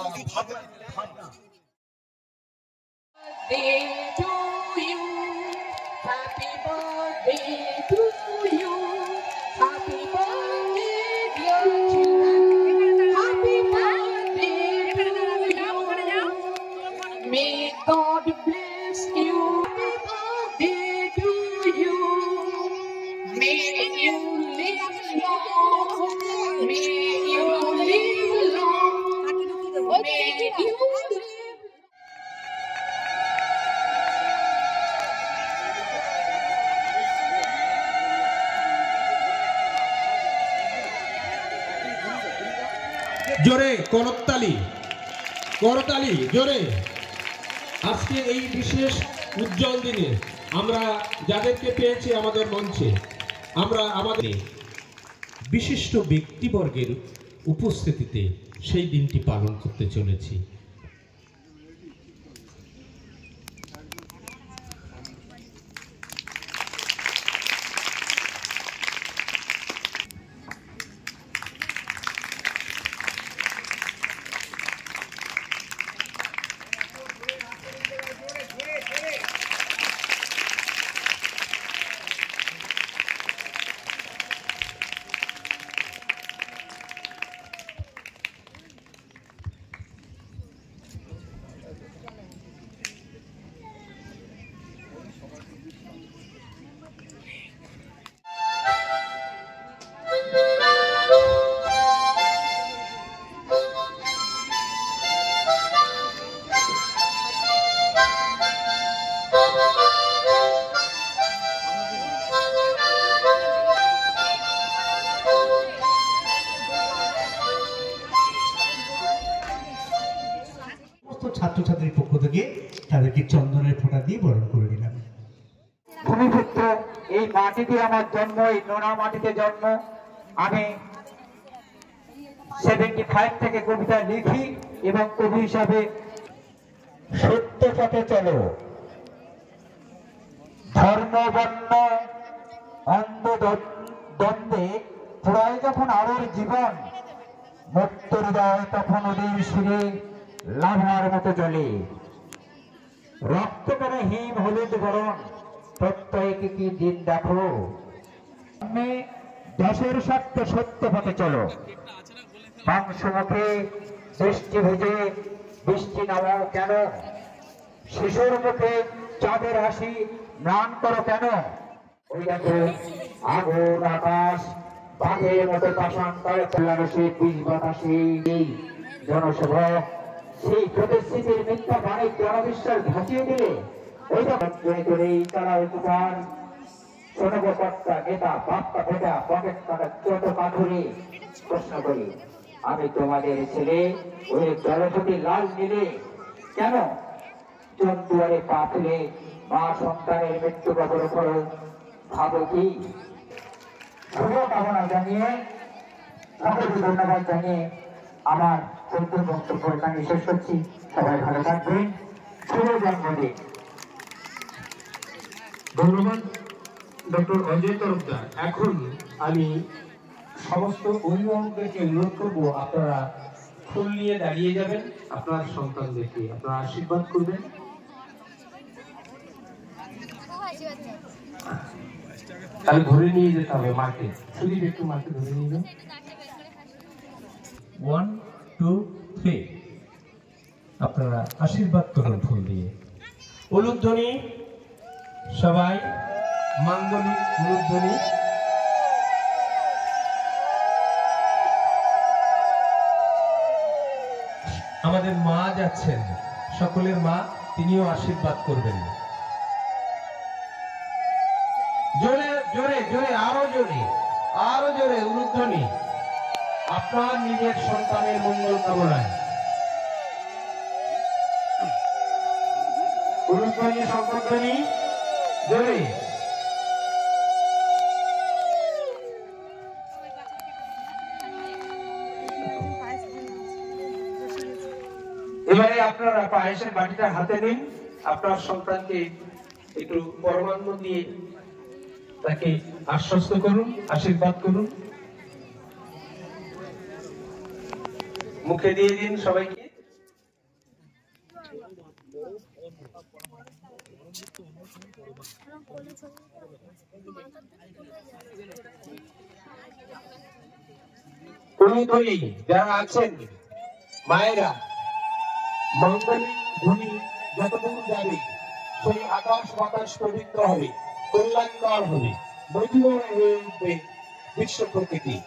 Happy birthday to you. Happy birthday, dear children. Happy birthday to you. May God bless you. Happy birthday to you. May you live long. May you live long. May you live. জোরে করতালি করতালি জোরে। আজকে এই বিশেষ উজ্জ্বল দিনে আমরা যাদেরকে পেয়েছি আমাদের মঞ্চে, আমরা আমাদের বিশিষ্ট ব্যক্তিবর্গের উপস্থিতিতে সেই দিনটি পালন করতে চলেছি। ছাত্রছাত্রীর পক্ষ থেকে তাদেরকে চন্দনের ফোঁটা দিয়ে বরণ করে দিলাম। ভূমিপুত্র, এই মাটিতে আমার জন্ম, এই নোনা মাটিতে জন্ম। আমি 75 থেকে কবিতা লিখি এবং কবি হিসাবে সত্য পথে চলো, ধর্ম বর্ণ অন্ধ দ্বন্দ্বে পুরায় যখন আলোর জীবন, মুক্ত হৃদয় তখন ওদের শিরে লাভার মতো চলে। রক্ত করে হিম হলুদ বরণ, প্রত্যয়কে কি দিন দেখো। দেশের স্বার্থে সত্য পথে চলো, মাংস মুখে বৃষ্টি ভেজে বৃষ্টি নামাও কেন, শিশুর মুখে চাঁদের হাসি ম্লান করো কেন। ওই দেখো আগুন আকাশ বাঘের মতো পাষাণ করে চলানো সেই বিষ বাতাসে জনসভা, সেই প্রতিশ্রুতির মিথ্যা বাণী জনবিশ্বাস ভাসিয়ে দিলে ওই তারা উপকার সনবকর্তা নেতা বাপ্পা ভেটা পকেট কাটা চোট পাথরে প্রশ্ন করি, আমি তোমাদের ছেলে ওই জলপতি লাল নীলে কেন চন্দুয়ারে পা ফেলে মা সন্তানের মৃত্যু বরণ করো, ভাবো কি। শুভকামনা জানিয়ে সকলকে ধন্যবাদ জানিয়ে আমার চৌদ্দ বক্তব্য এখানে শেষ করছি। সবাই ভালো থাকবেন। শুভ জন্মদিন। ধন্যবাদ ডক্টর অজয় তরফদার। এখন আমি সমস্ত অভিভাবকদেরকে অনুরোধ করবো, আপনারা ফুল নিয়ে দাঁড়িয়ে যাবেন, আপনার সন্তানদেরকে আপনারা আশীর্বাদ করবেন। তাহলে ধরে নিয়ে যেতে হবে মাকে, শুধু একটু মাকে ধরে নিয়ে যান। 1 2 3 আপনারা আশীর্বাদ করুন ফুল দিয়ে। উলুধ্বনি, সবাই মাঙ্গলিক উলুধ্বনি। আমাদের মা যাচ্ছেন, সকলের মা, তিনিও আশীর্বাদ করবেন। জোরে জোরে জোরে, আরো জোরে আরো জোরে উলুধ্বনি, আপনার নিজের সন্তানের মঙ্গল কামনায়। উলুধ্বনি, শঙ্করধ্বনি, জোরে। এবারে আপনারা পায়েসের বাটিটা হাতে নিন, আপনার সন্তানকে একটু পরমান্ন দিয়ে তাকে আশ্বস্ত করুন, আশীর্বাদ করুন, মুখে দিয়ে দিন সবাইকে। কুলধনী যারা আছেন মায়েরা, মঙ্গলী ধ্বনি যতদূর যাবে সেই আকাশ বাতাস পবিত্র হবে, কল্যাণকর হবে, মধুময় হয়ে উঠবে বিশ্ব প্রকৃতি।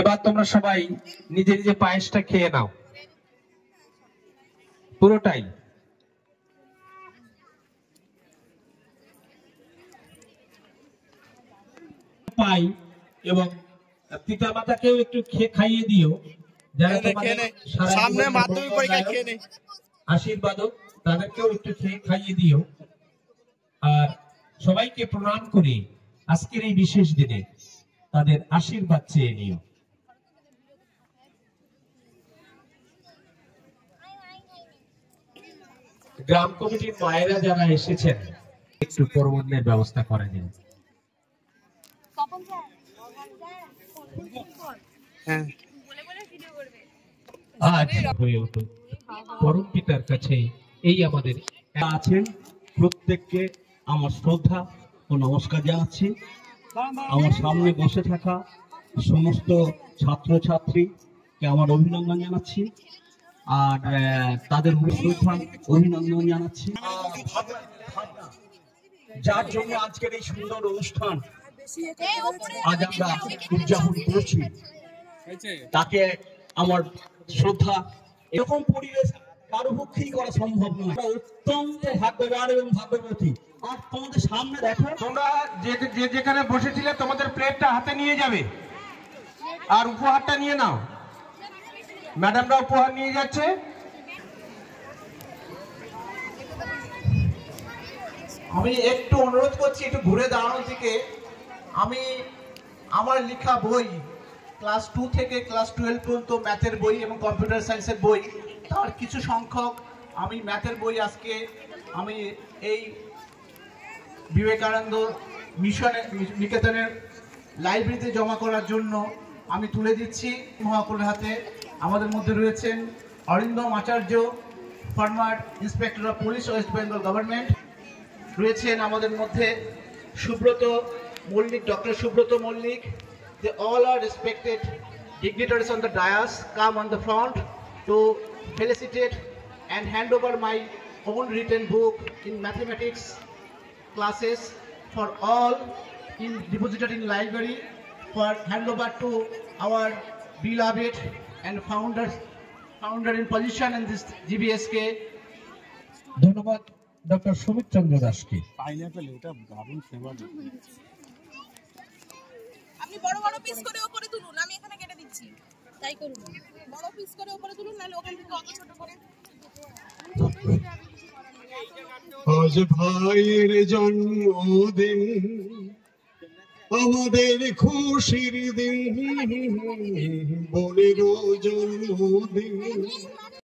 এবার তোমরা সবাই নিজে নিজে পায়েসটা খেয়ে নাও, পুরোটাই। পাই এবং পিতা মাতাকেও একটু খাইয়ে দিও, যারা সামনে মাধ্যমিক পরীক্ষা খেয়ে নেই আশীর্বাদক, তাদেরকেও একটু খাইয়ে দিও। আর সবাইকে প্রণাম করে আজকের এই বিশেষ দিনে তাদের আশীর্বাদ চেয়ে নিও। গ্রাম কমিটির মায়েরা যারা এসেছেন একটু পরবর্তীর ব্যবস্থা করে দিন। আজ হয়ে উঠুক পরম পিতার কাছে এই আমাদের আছেন প্রত্যেককে আমার শ্রদ্ধা ও নমস্কার জানাচ্ছি। আমার সামনে বসে থাকা সমস্ত ছাত্রছাত্রীকে আমার অভিনন্দন জানাচ্ছি, আর তাদের শ্রদ্ধা অভিনন্দন জানাচ্ছি, যার জন্য আজকের এই সুন্দর অনুষ্ঠান আজ আমরা উদযাপন করছি, তাকে আমার শ্রদ্ধা। এরকম পরিবেশ কারো পক্ষেই করা সম্ভব নয়, অত্যন্ত ভাগ্যবান এবং ভাগ্যবতী। আর তোমাদের সামনে দেখো, তোমরা যে যেখানে বসেছিলে তোমাদের প্লেটটা হাতে নিয়ে যাবে আর উপহারটা নিয়ে নাও। ম্যাডামরা উপহার নিয়ে যাচ্ছে। আমি একটু অনুরোধ করছি একটু ঘুরে দাঁড়ানোর দিকে। আমি আমার লেখা বই ক্লাস 2 থেকে ক্লাস 12 পর্যন্ত ম্যাথের বই এবং কম্পিউটার সায়েন্সের বই, তার কিছু সংখ্যক আমি ম্যাথের বই আজকে আমি এই বিবেকানন্দ নিকেতনের লাইব্রেরিতে জমা করার জন্য আমি তুলে দিচ্ছি মহাকুলের হাতে। আমাদের মধ্যে রয়েছেন Arindam Acharya, former inspector of police West Bengal government. রয়েছেন আমাদের মধ্যে Subrata Mallick, doctor Subrata Mallick. They all are respected dignitaries on the dais. Come on the front to felicitate and hand over my own written book in mathematics classes for all deposited in library, for hand over to our beloved and founder in position in this GBSK. ধন্যবাদ doctor Sumit চন্দ্র দাসকে। Pineapple এটা দারুণ flavour. আপনি বড় বড় piece করে উপরে তুলুন, আমি এখানে কেটে দিচ্ছি। তাই করুন, বড় পিস করে উপরে তুলুন, নাহলে ওখান থেকে অত ছোট করে। আজ ভাইয়ের জন্মদিন, আমাদের খুশির দিন, বোনেরও জন্মদিন।